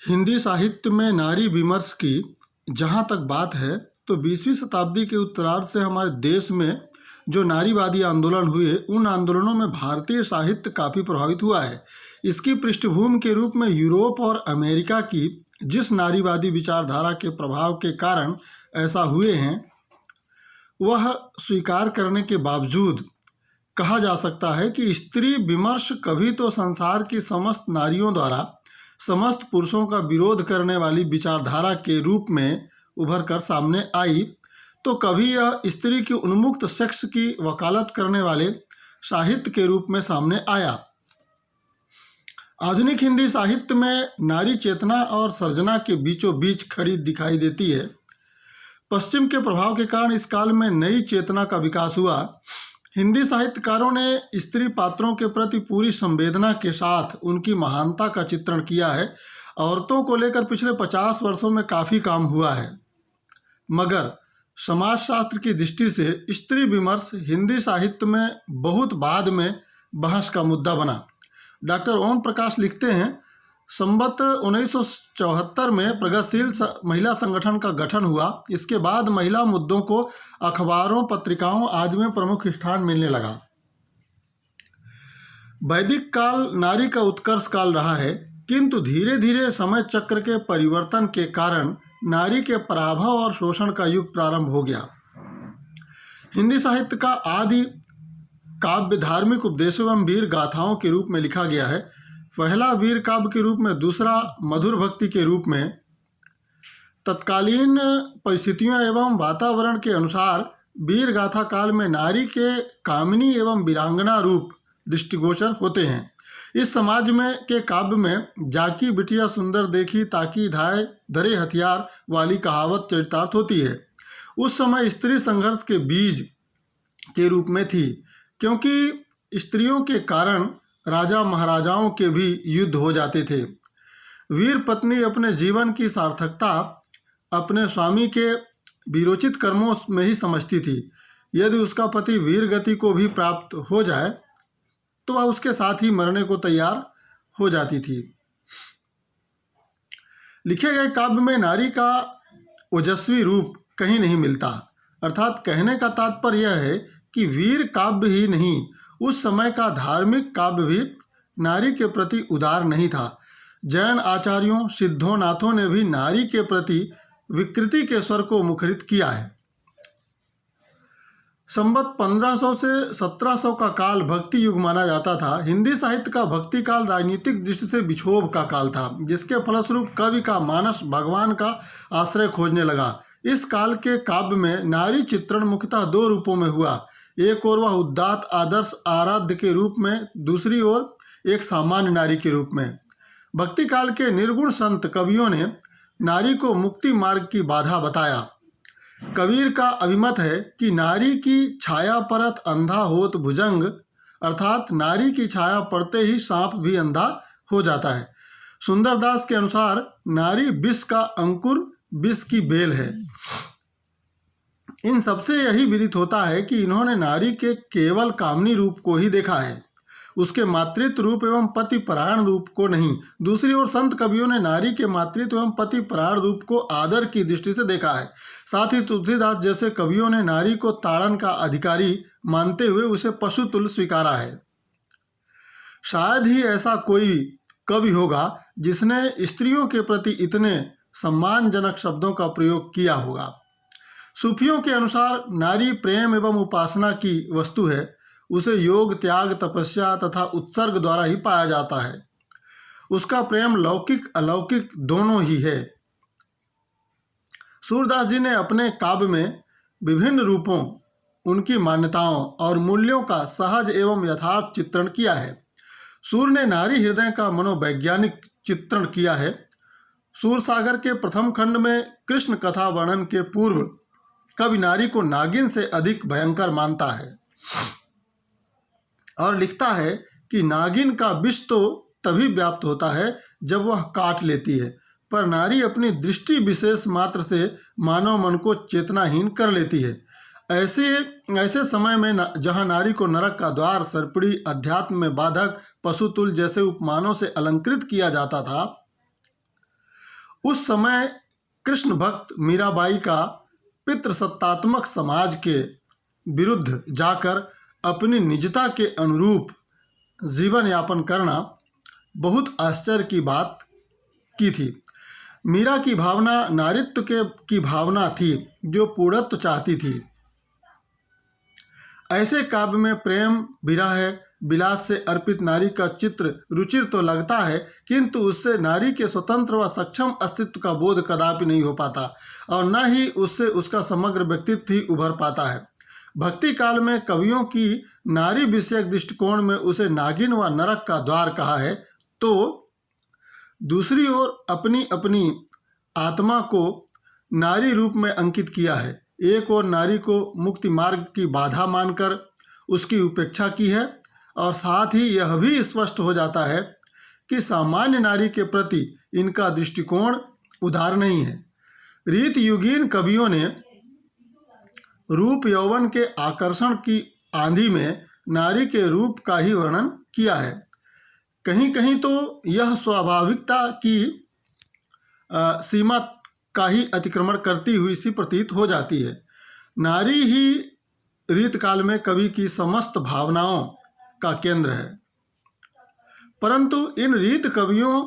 हिंदी साहित्य में नारी विमर्श की जहाँ तक बात है तो 20वीं शताब्दी के उत्तरार्ध से हमारे देश में जो नारीवादी आंदोलन हुए उन आंदोलनों में भारतीय साहित्य काफ़ी प्रभावित हुआ है। इसकी पृष्ठभूमि के रूप में यूरोप और अमेरिका की जिस नारीवादी विचारधारा के प्रभाव के कारण ऐसा हुए हैं वह स्वीकार करने के बावजूद कहा जा सकता है कि स्त्री विमर्श कभी तो संसार की समस्त नारियों द्वारा समस्त पुरुषों का विरोध करने वाली विचारधारा के रूप में उभर कर सामने आई, तो कभी यह स्त्री की उन्मुक्त सेक्स की वकालत करने वाले साहित्य के रूप में सामने आया। आधुनिक हिंदी साहित्य में नारी चेतना और सर्जना के बीचों बीच खड़ी दिखाई देती है। पश्चिम के प्रभाव के कारण इस काल में नई चेतना का विकास हुआ। हिंदी साहित्यकारों ने स्त्री पात्रों के प्रति पूरी संवेदना के साथ उनकी महानता का चित्रण किया है। औरतों को लेकर पिछले 50 वर्षों में काफ़ी काम हुआ है, मगर समाजशास्त्र की दृष्टि से स्त्री विमर्श हिंदी साहित्य में बहुत बाद में बहस का मुद्दा बना। डॉक्टर ओम प्रकाश लिखते हैं, संवत 1974 में प्रगतिशील महिला संगठन का गठन हुआ। इसके बाद महिला मुद्दों को अखबारों पत्रिकाओं आदि में प्रमुख स्थान मिलने लगा। वैदिक काल नारी का उत्कर्ष काल रहा है, किंतु धीरे धीरे समय चक्र के परिवर्तन के कारण नारी के पराभव और शोषण का युग प्रारंभ हो गया। हिंदी साहित्य का आदि काव्य धार्मिक उपदेशों एवं वीर गाथाओं के रूप में लिखा गया है। पहला वीर काव्य के रूप में, दूसरा मधुर भक्ति के रूप में। तत्कालीन परिस्थितियों एवं वातावरण के अनुसार वीर गाथा काल में नारी के कामिनी एवं वीरांगना रूप दृष्टिगोचर होते हैं। इस समाज में के काव्य में जाकी बिटिया सुंदर देखी ताकि धाय धरे हथियार वाली कहावत चरितार्थ होती है। उस समय स्त्री संघर्ष के बीज के रूप में थी, क्योंकि स्त्रियों के कारण राजा महाराजाओं के भी युद्ध हो जाते थे। वीर पत्नी अपने जीवन की सार्थकता अपने स्वामी के वीरोचित कर्मों में ही समझती थी। यदि उसका पति वीर गति को भी प्राप्त हो जाए तो वह उसके साथ ही मरने को तैयार हो जाती थी। लिखे गए काव्य में नारी का ओजस्वी रूप कहीं नहीं मिलता। अर्थात कहने का तात्पर्य यह है कि वीर काव्य ही नहीं, उस समय का धार्मिक काव्य भी नारी के प्रति उदार नहीं था। जैन आचार्यों सिद्धों नाथों ने भी नारी के प्रति विकृति के स्वर को मुखरित किया है। संवत 1500 से 1700 का काल भक्ति युग माना जाता था। हिंदी साहित्य का भक्ति काल राजनीतिक दृष्टि से विक्षोभ का काल था, जिसके फलस्वरूप कवि का मानस भगवान का आश्रय खोजने लगा। इस काल के काव्य में नारी चित्रण मुख्यतः दो रूपों में हुआ। एक ओर वह उदात्त आदर्श आराध्य के रूप में, दूसरी ओर एक सामान्य नारी के रूप में। भक्ति काल के निर्गुण संत कवियों ने नारी को मुक्ति मार्ग की बाधा बताया। कबीर का अभिमत है कि नारी की छाया परत अंधा होत भुजंग, अर्थात नारी की छाया पड़ते ही सांप भी अंधा हो जाता है। सुंदरदास के अनुसार नारी विष का अंकुर, विष की बेल है। इन सबसे यही विदित होता है कि इन्होंने नारी के केवल कामनी रूप को ही देखा है, उसके मातृत्व रूप एवं पति परायण रूप को नहीं। दूसरी ओर संत कवियों ने नारी के मातृत्व एवं पति परायण रूप को आदर की दृष्टि से देखा है। साथ ही तुलसीदास जैसे कवियों ने नारी को ताड़न का अधिकारी मानते हुए उसे पशु तुल्य स्वीकारा है। शायद ही ऐसा कोई कवि होगा जिसने स्त्रियों के प्रति इतने सम्मानजनक शब्दों का प्रयोग किया होगा। सूफियों के अनुसार नारी प्रेम एवं उपासना की वस्तु है। उसे योग, त्याग, तपस्या तथा उत्सर्ग द्वारा ही पाया जाता है। उसका प्रेम लौकिक अलौकिक दोनों ही है। सूरदास जी ने अपने काव्य में विभिन्न रूपों, उनकी मान्यताओं और मूल्यों का सहज एवं यथार्थ चित्रण किया है। सूर ने नारी हृदय का मनोवैज्ञानिक चित्रण किया है। सूरसागर के प्रथम खंड में कृष्ण कथा वर्णन के पूर्व कवि नारी को नागिन से अधिक भयंकर मानता है और लिखता है कि नागिन का विष तो तभी व्याप्त होता है जब वह काट लेती है, पर नारी अपनी दृष्टि विशेष मात्र से मानव मन को चेतनाहीन कर लेती है। ऐसे समय में जहाँ नारी को नरक का द्वार, सर्पिणी, अध्यात्म में बाधक, पशुतुल जैसे उपमानों से अलंकृत किया जाता था, उस समय कृष्ण भक्त मीराबाई का पितृसत्तात्मक समाज के विरुद्ध जाकर अपनी निजता के अनुरूप जीवन यापन करना बहुत आश्चर्य की बात की थी। मीरा की भावना नारीत्व की भावना थी जो पूर्णत्व चाहती थी। ऐसे काव्य में प्रेम विरह विलास से अर्पित नारी का चित्र रुचिर तो लगता है, किंतु उससे नारी के स्वतंत्र व सक्षम अस्तित्व का बोध कदापि नहीं हो पाता और न ही उससे उसका समग्र व्यक्तित्व ही उभर पाता है। भक्ति काल में कवियों की नारी विषयक दृष्टिकोण में उसे नागिन व नरक का द्वार कहा है, तो दूसरी ओर अपनी अपनी आत्मा को नारी रूप में अंकित किया है। एक और नारी को मुक्ति मार्ग की बाधा मानकर उसकी उपेक्षा की है और साथ ही यह भी स्पष्ट हो जाता है कि सामान्य नारी के प्रति इनका दृष्टिकोण उदार नहीं है। रीत युगीन कवियों ने रूप यौवन के आकर्षण की आंधी में नारी के रूप का ही वर्णन किया है। कहीं कहीं तो यह स्वाभाविकता की सीमा का ही अतिक्रमण करती हुई सी प्रतीत हो जाती है। नारी ही रीत काल में कवि की समस्त भावनाओं का केंद्र है, परंतु इन रीत कवियों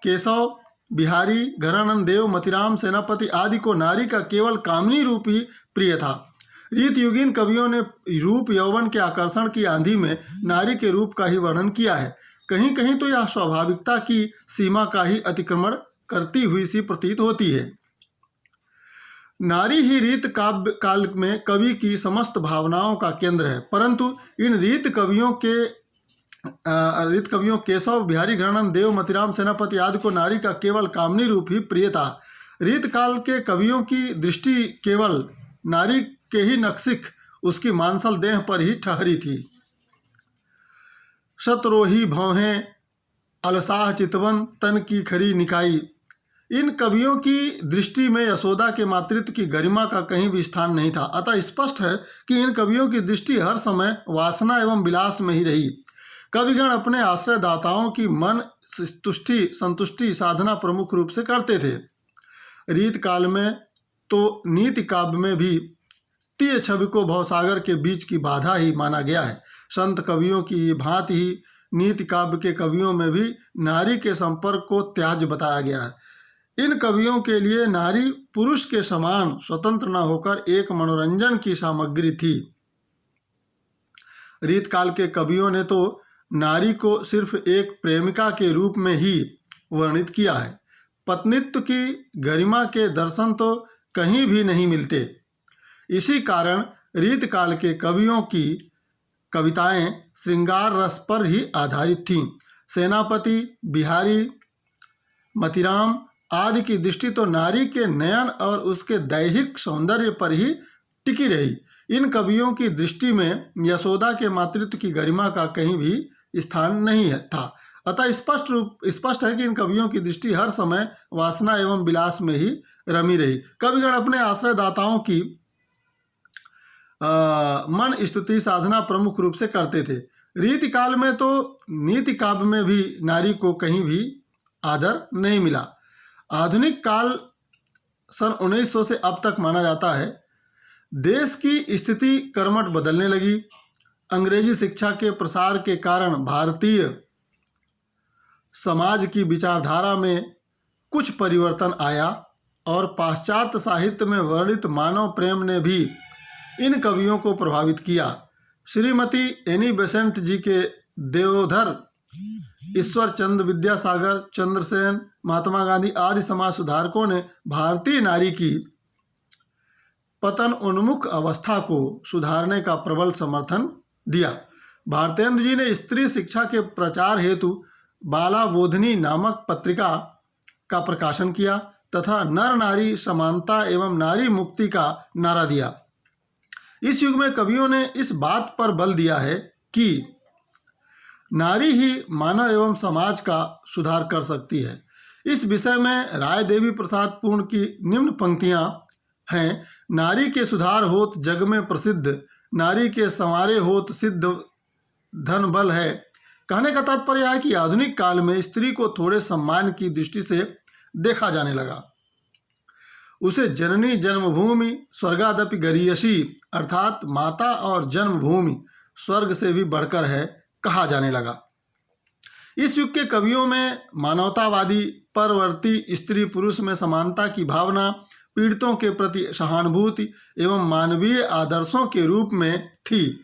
केशव, बिहारी, घनानंद देव, मतिराम, सेनापति आदि को नारी का केवल कामनी रूप ही प्रिय था। रीत युगीन कवियों ने रूप यौवन के आकर्षण की आंधी में नारी के रूप का ही वर्णन किया है। कहीं कहीं तो यह स्वाभाविकता की सीमा का ही अतिक्रमण करती हुई सी प्रतीत होती है। नारी ही रीत काव्य काल में कवि की समस्त भावनाओं का केंद्र है, परंतु इन रीत कवियों केशव, बिहारी, घनानंद देव, मतिराम, सेनापति आदि को नारी का केवल कामनी रूप ही प्रिय था। रीत काल के कवियों की दृष्टि केवल नारी के ही नक्सिक उसकी मांसल देह पर ही ठहरी थी। शतरोही भौहें अलसाह चितवन तन की खरी निकाई। इन कवियों की दृष्टि में यशोदा के मातृत्व की गरिमा का कहीं भी स्थान नहीं था। अतः स्पष्ट है कि इन कवियों की दृष्टि हर समय वासना एवं विलास में ही रही। कविगण अपने आश्रयदाताओं की मन संतुष्टि साधना प्रमुख रूप से करते थे। रीत काल में तो नीति काव्य में भी तीय छवि को भवसागर के बीच की बाधा ही माना गया है। संत कवियों की भांति ही नीति काव्य के कवियों में भी नारी के संपर्क को त्याज्य बताया गया है। इन कवियों के लिए नारी पुरुष के समान स्वतंत्र न होकर एक मनोरंजन की सामग्री थी। रीत काल के कवियों ने तो नारी को सिर्फ एक प्रेमिका के रूप में ही वर्णित किया है। पत्नित्व की गरिमा के दर्शन तो कहीं भी नहीं मिलते। इसी कारण रीत काल के कवियों की कविताएं श्रृंगार रस पर ही आधारित थीं। सेनापति, बिहारी, मतिराम आदि की दृष्टि तो नारी के नयन और उसके दैहिक सौंदर्य पर ही टिकी रही। इन कवियों की दृष्टि में यशोदा के मातृत्व की गरिमा का कहीं भी स्थान नहीं था। अतः स्पष्ट है कि इन कवियों की दृष्टि हर समय वासना एवं विलास में ही रमी रही। कविगण अपने आश्रयदाताओं की मन स्तुति साधना प्रमुख रूप से करते थे। रीति काल में तो नीति काव्य में भी नारी को कहीं भी आदर नहीं मिला। आधुनिक काल सन 1900 से अब तक माना जाता है। देश की स्थिति कर्मठ बदलने लगी। अंग्रेजी शिक्षा के प्रसार के कारण भारतीय समाज की विचारधारा में कुछ परिवर्तन आया और पाश्चात्य साहित्य में वर्णित मानव प्रेम ने भी इन कवियों को प्रभावित किया। श्रीमती एनी बेसेंट जी के देवधर, ईश्वर चंद्र विद्यासागर, चंद्रसेन, महात्मा गांधी आदि समाज सुधारकों ने भारतीय नारी की पतन उन्मुख अवस्था को सुधारने का प्रबल समर्थन दिया। भारतेंद्र जी ने स्त्री शिक्षा के प्रचार हेतु बाला बोधिनी नामक पत्रिका का प्रकाशन किया तथा नर नारी समानता एवं नारी मुक्ति का नारा दिया। इस युग में कवियों ने इस बात पर बल दिया है कि नारी ही मानव एवं समाज का सुधार कर सकती है। इस विषय में राय देवी प्रसाद पूर्ण की निम्न पंक्तियां हैं। नारी के सुधार होत जग में प्रसिद्ध, नारी के संवारे होत सिद्ध धन बल है। कहने का तात्पर्य है कि आधुनिक काल में स्त्री को थोड़े सम्मान की दृष्टि से देखा जाने लगा। उसे जननी जन्मभूमि स्वर्गादपि गरीयसी अर्थात माता और जन्मभूमि स्वर्ग से भी बढ़कर है कहा जाने लगा। इस युग के कवियों में मानवतावादी, परवर्ती, स्त्री पुरुष में समानता की भावना, पीड़ितों के प्रति सहानुभूति एवं मानवीय आदर्शों के रूप में थी।